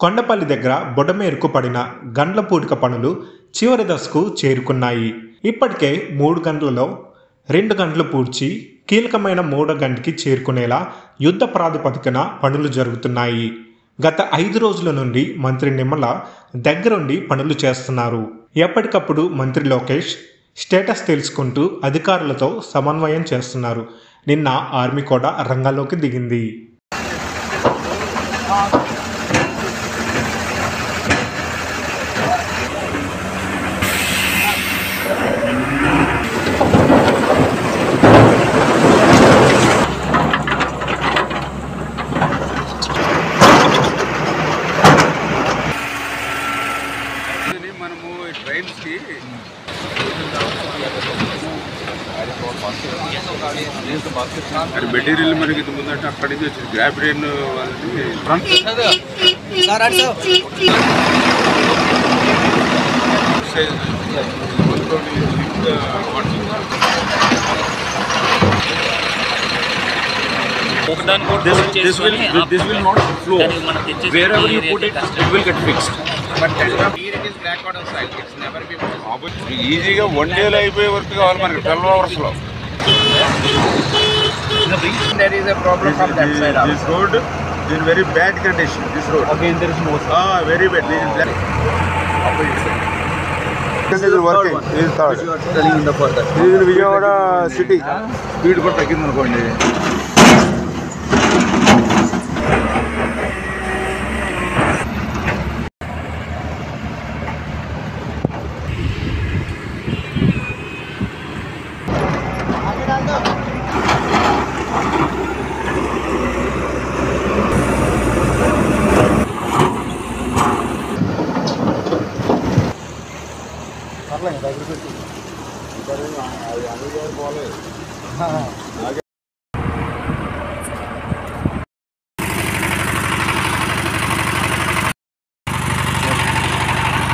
కొండపల్లి దగ్గర బుడమేరుకు పడిన గండ్ల పూడిక పనులు చివరి దశకు చేరుకున్నాయి. ఇప్పటికే 3 గంటలలో 2 గంటలు పూడ్చి కీలకమైన 3వ గంటకి చేరుకునేలా యుద్ధ ప్రాతిపదికన పనులు జరుగుతున్నాయి. గత 5 రోజుల నుండి మంత్రి నిమ్మల దగ్గరుండి పనులు చేస్తున్నారు. ఎప్పటికప్పుడు మంత్రి లోకేష్ స్టేటస్ తెలుసుకుంటూ అధికారులతో సమన్వయం చేస్తున్నారు. నిన్న ఆర్మీ కూడా రంగంలోకి దిగింది. మనము ట్రైన్స్కి అది మెటీరియల్ మనకి ఇది ముందంటే అక్కడి నుంచి వచ్చింది grab train This will not flow. Wherever you put it, it will get fixed. But here it is black out of sight. It's never been possible. ఈజీగా 1 డేలో అయిపోయే వర్క్ కావాలి మనకి 12 అవర్స్లో. There is a problem from that side. This road is in very bad condition. This road. Again, there is no. Very bad. This is black. This is working. This is third. You are telling in the further. This is Vijayawada city. Speed కూడా తగ్గింది అనుకోండి. దగ్గర పెట్టి